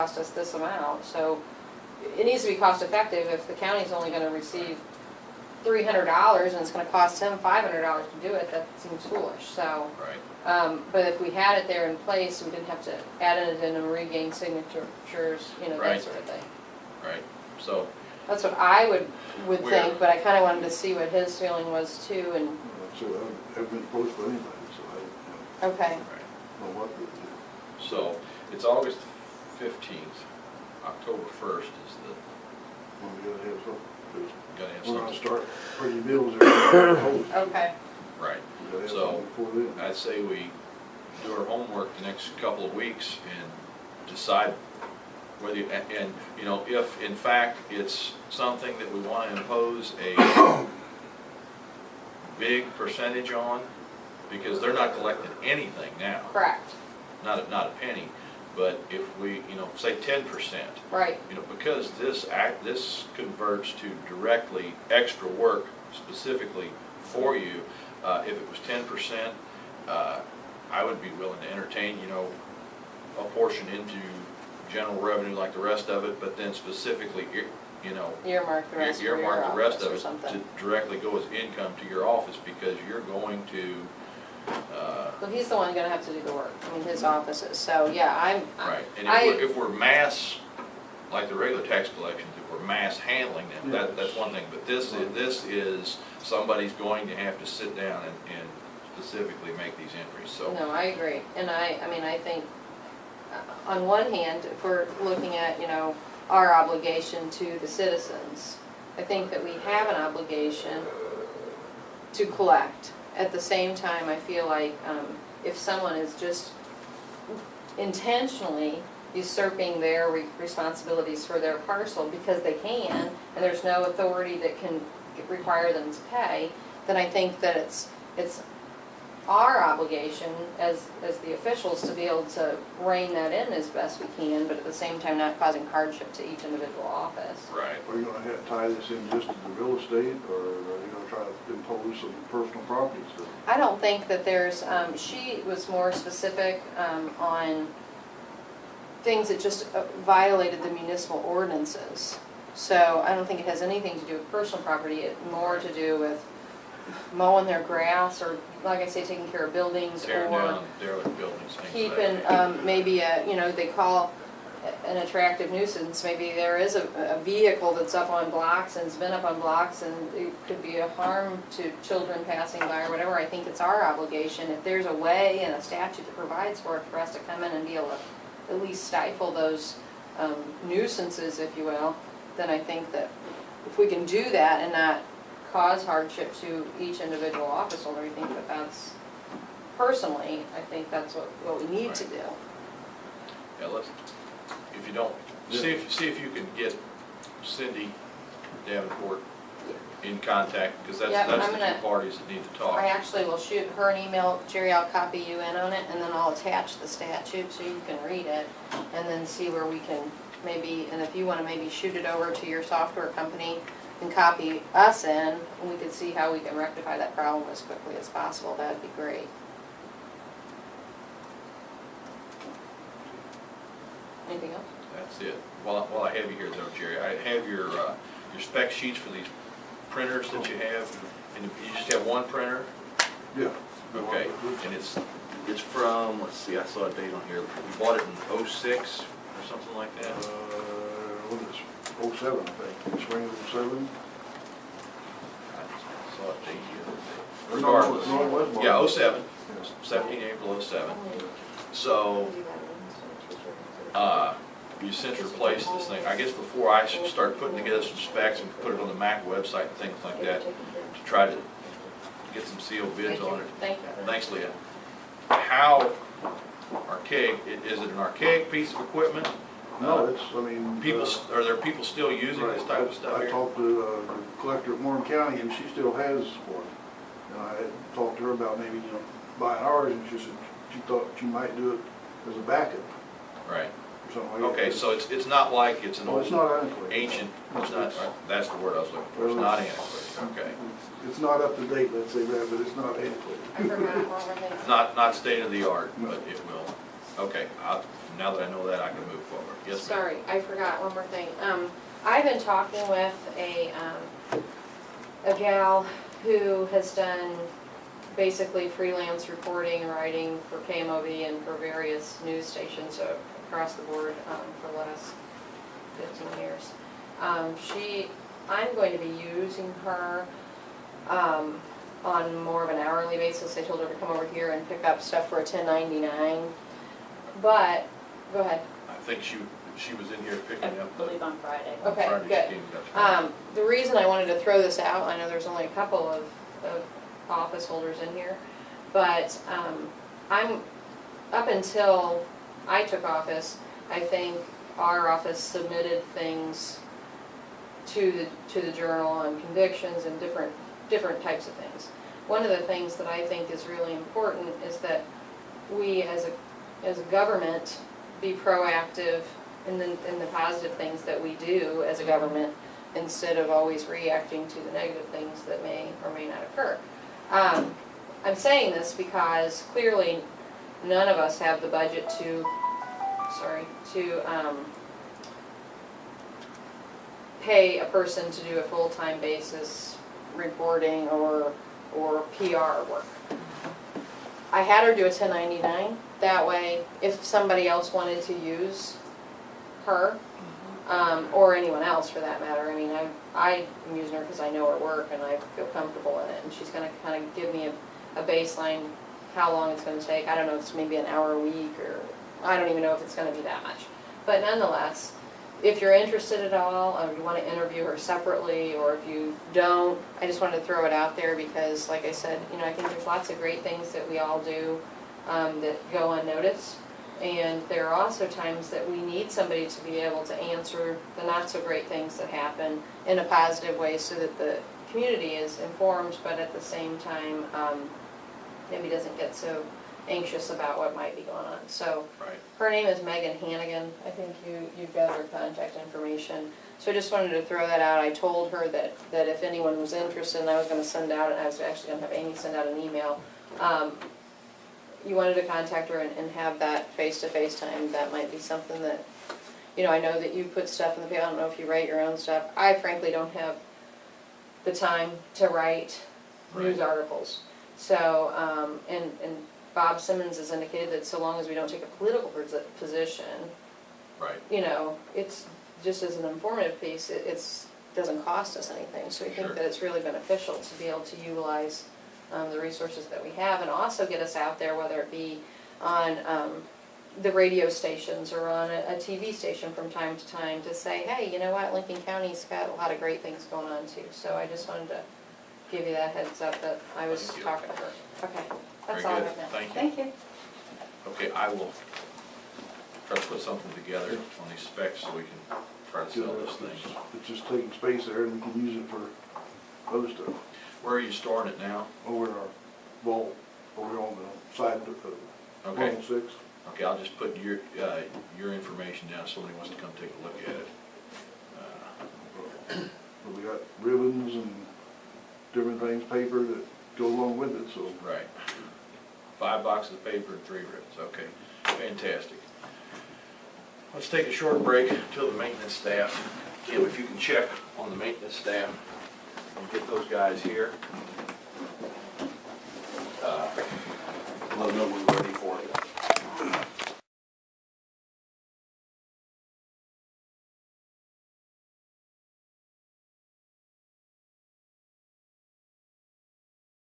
cost us this amount, so it needs to be cost effective. If the county's only gonna receive $300 and it's gonna cost him $500 to do it, that seems foolish, so. Right. But if we had it there in place, we didn't have to add it in and regain signatures, you know, that Right. sort of thing. Right, so, That's what I would We're- think, but I kinda wanted to see what his feeling was too, and, So I haven't been close to anybody, so I okay. right, don't know what to do. so, it's August 15th, October 1st is the, Well, we gotta have something, because gotta have we're gonna something. start printing bills every Okay, Right, We gotta have So- something before then. I'd say we do our homework the next couple of weeks and decide whether, and, you know, if in fact it's something that we want to impose a big percentage on, because they're not collecting anything now, correct, not a penny, but if we, you know, say 10%, right, you know, because this converts to directly extra work specifically for you, if it was 10%, I would be willing to entertain, you know, a portion into general revenue like the rest of it, but then specifically, you know, earmark the rest for your earmark the rest office of or it something. to directly go as income to your office, because you're going to, Well, he's the one gonna have to do the work, I mean, his office is, so, yeah, right, and I- if we're mass, like the regular tax collections, if we're mass handling them, that's one thing, but this is somebody's going to have to sit down and specifically make these entries, so. No, I agree, and I mean, I think, on one hand, if we're looking at, you know, our obligation to the citizens, I think that we have an obligation to collect. At the same time, I feel like if someone is just intentionally usurping their responsibilities for their parcel because they can, and there's no authority that can require them to pay, then I think that it's our obligation as the officials to be able to rein that in as best we can, but at the same time not causing hardship to each individual office. Right. Are you gonna tie this in just to the real estate, or are you gonna try to impose some personal property stuff? I don't think that there's, she was more specific on things that just violated the municipal ordinances. So I don't think it has anything to do with personal property, it more to do with mowing their grass, or like I say, taking care of buildings, Tearing or down derelict buildings, things keeping, like that. maybe you know, they call an attractive nuisance, maybe there is a vehicle that's up on blocks and it's been up on blocks and it could be a harm to children passing by or whatever. I think it's our obligation, if there's a way and a statute that provides for it, for us to come in and be able to at least stifle those nuisances, if you will, then I think that if we can do that and not cause hardship to each individual office holder, I think that that's, personally, I think that's what we need to do. Yeah, let's, if you don't, see if you can get Cindy Davenport in contact, because Yeah, that's I'm the gonna- two parties that need to talk. I actually will shoot her an email, Jerry, I'll copy you in on it, and then I'll attach the statute so you can read it, and then see where we can maybe, and if you wanna maybe shoot it over to your software company and copy us in, and we can see how we can rectify that problem as quickly as possible, that'd be great. Anything else? That's it. While I have you here though, Jerry, I have your spec sheets for these printers that you have, and you just have one printer? Yeah. Okay, and it's from, let's see, I saw a date on here, we bought it in '06 or something like that? What is it, 07, I think, spring of 07? I saw a date here. No, it was bought. Yeah, '07, Yes. 17 April '07. So, you sent replace this thing, I guess before I should start putting together some specs and put it on the MAC website and things like that, to try to get some sealed bids on it. Thank you. Thanks, Leah. How archaic, is it an archaic piece of equipment? No, it's, I mean. Are there people still using this type of stuff I here? talked to the collector at Warren County, and she still has one. And I had talked to her about maybe, you know, buying ours, and she said she thought she might do it as a backup Right. or something like that. Okay, so it's not like it's an No, it's old, not antiquated. ancient, it's not, that's the word I was looking for, it's not antiquated, okay. It's not up to date, let's say that, but it's not antiquated. I forgot what we're thinking. Not state of the art, but it will. Okay, from now that I know that, I can move forward. Yes, ma'am. Sorry, I forgot one more thing. I've been talking with a gal who has done basically freelance reporting and writing for KMOV and for various news stations across the board for the last 15 years. I'm going to be using her on more of an hourly basis. I told her to come over here and pick up stuff for a 1099. But, go ahead. I think she was in here picking I up the. believe on Friday. Okay, Friday she good. came, that's right. The reason I wanted to throw this out, I know there's only a couple of office holders in here, but I'm, up until I took office, I think our office submitted things to the Journal on convictions and different types of things. One of the things that I think is really important is that we as a government be proactive in the positive things that we do as a government instead of always reacting to the negative things that may or may not occur. I'm saying this because clearly none of us have the budget to pay a person to do a full-time basis reporting or PR work. I had her do a 1099. That way, if somebody else wanted to use her, or anyone else for that matter, I mean, I'm using her because I know her work and I feel comfortable in it, and she's going to kind of give me a baseline, how long it's going to take. I don't know if it's maybe an hour a week, or I don't even know if it's going to be that much. But nonetheless, if you're interested at all, or you want to interview her separately, or if you don't, I just wanted to throw it out there because, like I said, you know, I think there's lots of great things that we all do that go unnoticed. And there are also times that we need somebody to be able to answer the not so great things that happen in a positive way so that the community is informed, but at the same time, maybe doesn't get so anxious about what might be going on. So Right. her name is Megan Hannigan. I think you've got her contact information. So I just wanted to throw that out. I told her that if anyone was interested, and I was going to send out, and I was actually going to have Amy send out an email, you wanted to contact her and have that face-to-face time. That might be something that, you know, I know that you put stuff in the paper. I don't know if you write your own stuff. I frankly don't have the time to write news articles. So, and Bob Simmons has indicated that so long as we don't take a political position, Right. you know, it's just as an informative piece, it doesn't cost us anything. So we think Sure. that it's really beneficial to be able to utilize the resources that we have and also get us out there, whether it be on the radio stations or on a TV station from time to time to say, hey, you know what, Lincoln County's got a lot of great things going on too. So I just wanted to give you that heads up that I was Thank you. talking to her. Okay, that's Very all I good. have now. Thank you. Thank you. Okay, I will try to put something together on these specs so we can try to sell this thing. It's just taking space there and we can use it for other stuff. Where are you storing it now? Over in our vault, over on the side of Okay. 106. Okay, I'll just put your information down if somebody wants to come take a look at it. But we got ribbons and different things, paper that go along with it, so. Right. 5 boxes of paper and 3 ribbons, okay, fantastic. Let's take a short break until the maintenance staff. Kim, if you can check on the maintenance staff and get those guys here. Let them know when